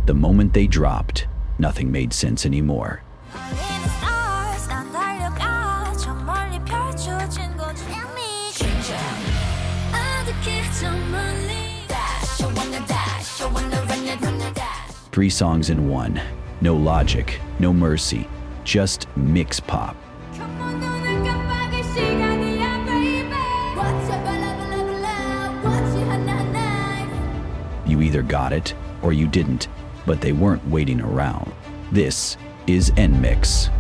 The moment they dropped, nothing made sense anymore. Three songs in one. No logic, no mercy, just mix pop. You either got it or you didn't, but they weren't waiting around. This is NMIXX.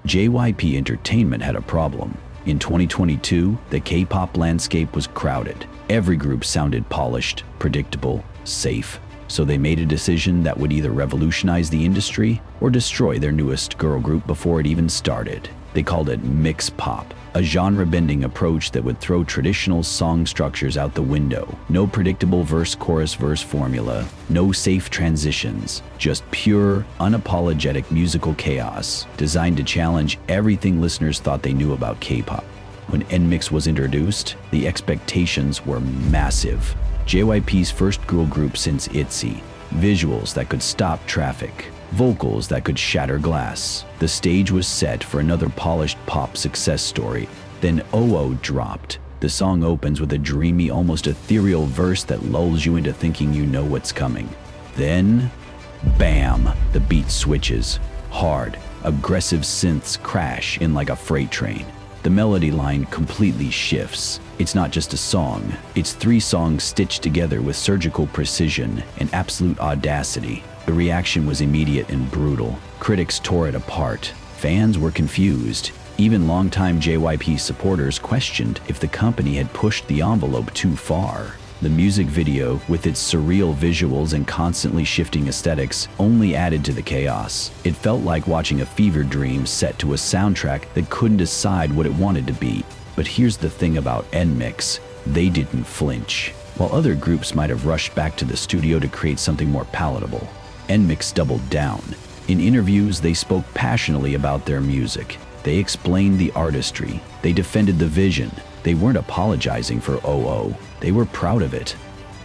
JYP Entertainment had a problem. In 2022, the K-pop landscape was crowded. Every group sounded polished, predictable, safe. So they made a decision that would either revolutionize the industry or destroy their newest girl group before it even started. They called it MIXXPOP, a genre-bending approach that would throw traditional song structures out the window. No predictable verse-chorus-verse formula, no safe transitions, just pure, unapologetic musical chaos designed to challenge everything listeners thought they knew about K-pop. When NMIXX was introduced, the expectations were massive. JYP's first girl group since ITZY, visuals that could stop traffic, vocals that could shatter glass. The stage was set for another polished pop success story. Then OO dropped. The song opens with a dreamy, almost ethereal verse that lulls you into thinking you know what's coming. Then, bam, the beat switches. Hard, aggressive synths crash in like a freight train. The melody line completely shifts. It's not just a song, it's three songs stitched together with surgical precision and absolute audacity. The reaction was immediate and brutal. Critics tore it apart. Fans were confused. Even longtime JYP supporters questioned if the company had pushed the envelope too far. The music video, with its surreal visuals and constantly shifting aesthetics, only added to the chaos. It felt like watching a fever dream set to a soundtrack that couldn't decide what it wanted to be. But here's the thing about NMIXX, they didn't flinch. While other groups might have rushed back to the studio to create something more palatable, NMIXX doubled down. In interviews, they spoke passionately about their music. They explained the artistry. They defended the vision. They weren't apologizing for OO. They were proud of it.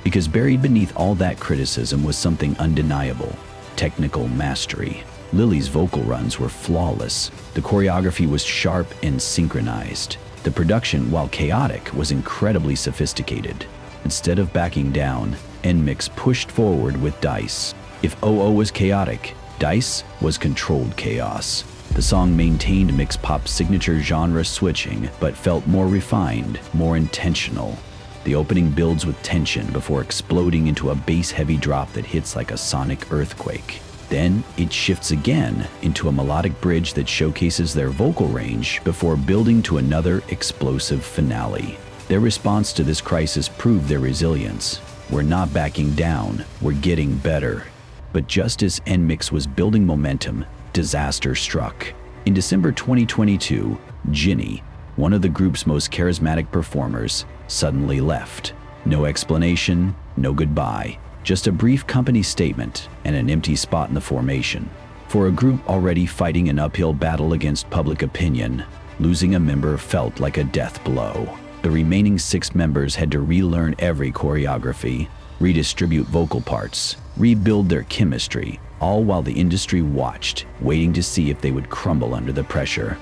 Because buried beneath all that criticism was something undeniable: technical mastery. Lily's vocal runs were flawless. The choreography was sharp and synchronized. The production, while chaotic, was incredibly sophisticated. Instead of backing down, NMIXX pushed forward with Dice. If OO was chaotic, Dice was controlled chaos. The song maintained MIXXPOP's signature genre switching, but felt more refined, more intentional. The opening builds with tension before exploding into a bass-heavy drop that hits like a sonic earthquake. Then it shifts again into a melodic bridge that showcases their vocal range before building to another explosive finale. Their response to this crisis proved their resilience. We're not backing down, we're getting better. But just as NMIXX was building momentum, disaster struck. In December 2022, Jinni, one of the group's most charismatic performers, suddenly left. No explanation, no goodbye, just a brief company statement and an empty spot in the formation. For a group already fighting an uphill battle against public opinion, losing a member felt like a death blow. The remaining 6 members had to relearn every choreography, redistribute vocal parts, rebuild their chemistry, all while the industry watched, waiting to see if they would crumble under the pressure.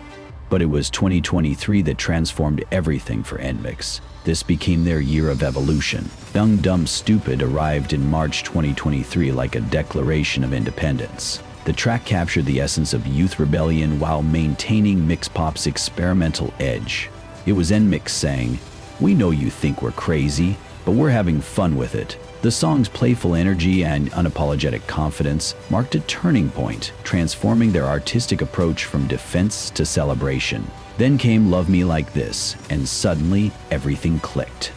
But it was 2023 that transformed everything for NMIXX. This became their year of evolution. Young Dumb Stupid arrived in March 2023 like a declaration of independence. The track captured the essence of youth rebellion while maintaining MIXXPOP's experimental edge. It was NMIXX saying, "We know you think we're crazy, but we're having fun with it." The song's playful energy and unapologetic confidence marked a turning point, transforming their artistic approach from defense to celebration. Then came Love Me Like This, and suddenly everything clicked.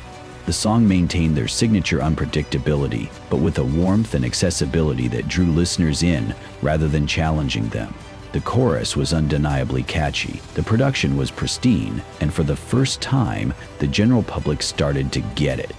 The song maintained their signature unpredictability, but with a warmth and accessibility that drew listeners in rather than challenging them. The chorus was undeniably catchy, the production was pristine, and for the first time, the general public started to get it.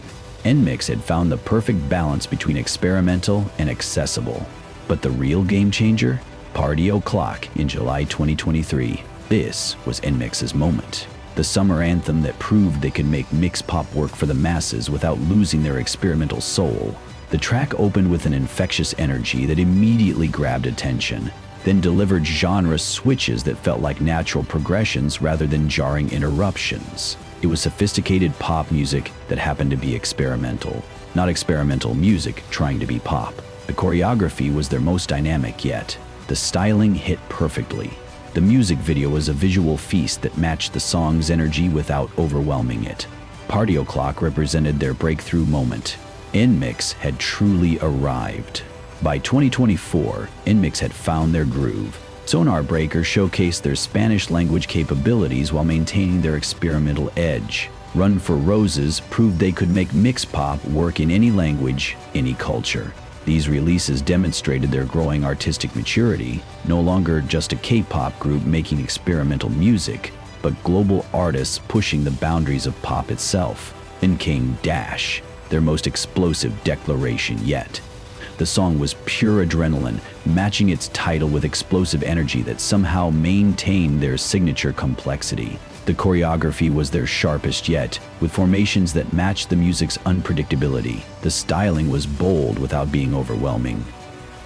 NMIXX had found the perfect balance between experimental and accessible. But the real game changer? Party O'Clock in July 2023. This was NMIXX's moment. The summer anthem that proved they could make MIXXPOP work for the masses without losing their experimental soul. The track opened with an infectious energy that immediately grabbed attention, then delivered genre switches that felt like natural progressions rather than jarring interruptions. It was sophisticated pop music that happened to be experimental, not experimental music trying to be pop. The choreography was their most dynamic yet. The styling hit perfectly. The music video was a visual feast that matched the song's energy without overwhelming it. Party O'Clock represented their breakthrough moment. NMIXX had truly arrived. By 2024, NMIXX had found their groove. Sonar Breaker showcased their Spanish-language capabilities while maintaining their experimental edge. Run for Roses proved they could make MIXXPOP work in any language, any culture. These releases demonstrated their growing artistic maturity, no longer just a K-pop group making experimental music, but global artists pushing the boundaries of pop itself. Then came Dash, their most explosive declaration yet. The song was pure adrenaline, matching its title with explosive energy that somehow maintained their signature complexity. The choreography was their sharpest yet, with formations that matched the music's unpredictability. The styling was bold without being overwhelming.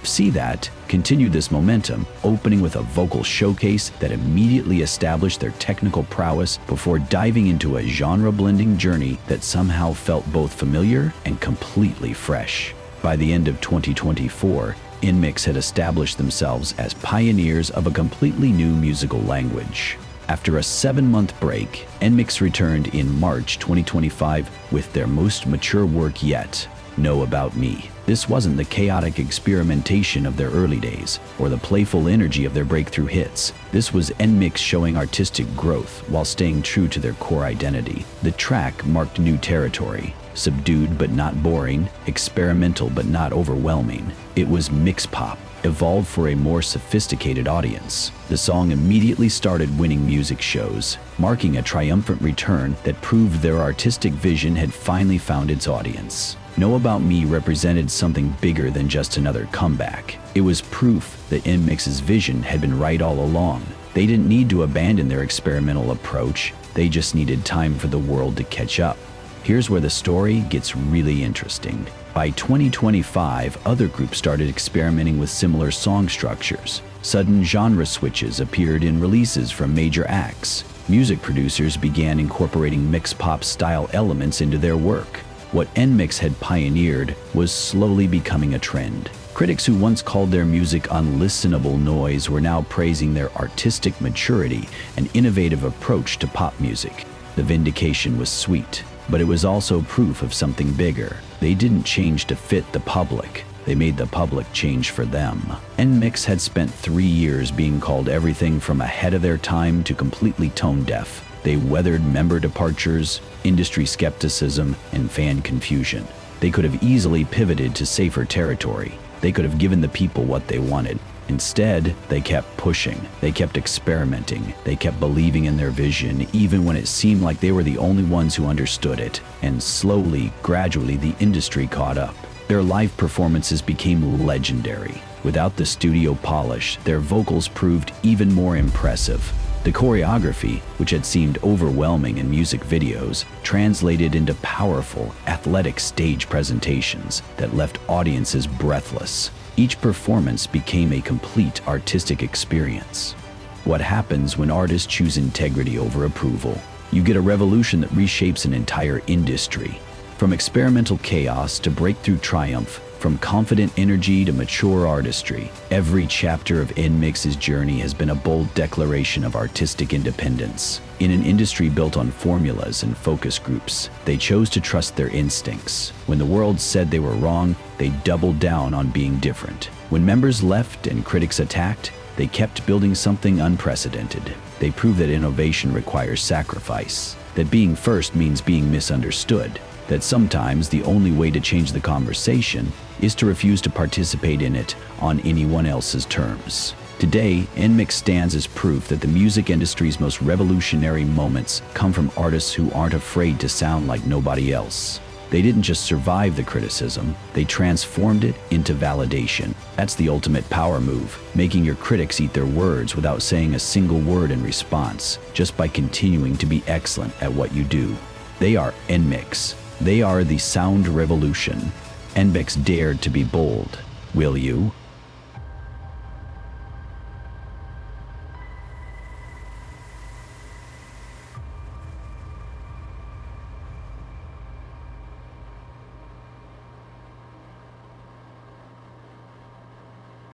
See That continued this momentum, opening with a vocal showcase that immediately established their technical prowess before diving into a genre-blending journey that somehow felt both familiar and completely fresh. By the end of 2024, NMIXX had established themselves as pioneers of a completely new musical language. After a 7-month break, NMIXX returned in March 2025 with their most mature work yet, Know About Me. This wasn't the chaotic experimentation of their early days, or the playful energy of their breakthrough hits. This was NMIXX showing artistic growth while staying true to their core identity. The track marked new territory, subdued but not boring, experimental but not overwhelming. It was MIXXPOP, evolved for a more sophisticated audience. The song immediately started winning music shows, marking a triumphant return that proved their artistic vision had finally found its audience. Know About Me represented something bigger than just another comeback. It was proof that NMIXX's vision had been right all along. They didn't need to abandon their experimental approach, they just needed time for the world to catch up. Here's where the story gets really interesting. By 2025, other groups started experimenting with similar song structures. Sudden genre switches appeared in releases from major acts. Music producers began incorporating MIXXPOP style elements into their work. What NMIXX had pioneered was slowly becoming a trend. Critics who once called their music unlistenable noise were now praising their artistic maturity and innovative approach to pop music. The Vindication was sweet, but it was also proof of something bigger. They didn't change to fit the public. They made the public change for them. NMIXX had spent 3 years being called everything from ahead of their time to completely tone deaf. They weathered member departures, industry skepticism, and fan confusion. They could have easily pivoted to safer territory. They could have given the people what they wanted. Instead, they kept pushing, they kept experimenting, they kept believing in their vision even when it seemed like they were the only ones who understood it. And slowly, gradually, the industry caught up. Their live performances became legendary. Without the studio polish, their vocals proved even more impressive. The choreography, which had seemed overwhelming in music videos, translated into powerful, athletic stage presentations that left audiences breathless. Each performance became a complete artistic experience. What happens when artists choose integrity over approval? You get a revolution that reshapes an entire industry. From experimental chaos to breakthrough triumph, from confident energy to mature artistry, every chapter of NMIXX's journey has been a bold declaration of artistic independence. In an industry built on formulas and focus groups, they chose to trust their instincts. When the world said they were wrong, they doubled down on being different. When members left and critics attacked, they kept building something unprecedented. They proved that innovation requires sacrifice, that being first means being misunderstood, that sometimes the only way to change the conversation is to refuse to participate in it on anyone else's terms. Today, NMIXX stands as proof that the music industry's most revolutionary moments come from artists who aren't afraid to sound like nobody else. They didn't just survive the criticism, they transformed it into validation. That's the ultimate power move, making your critics eat their words without saying a single word in response, just by continuing to be excellent at what you do. They are NMIXX. They are the sound revolution. NMIXX dared to be bold. Will you?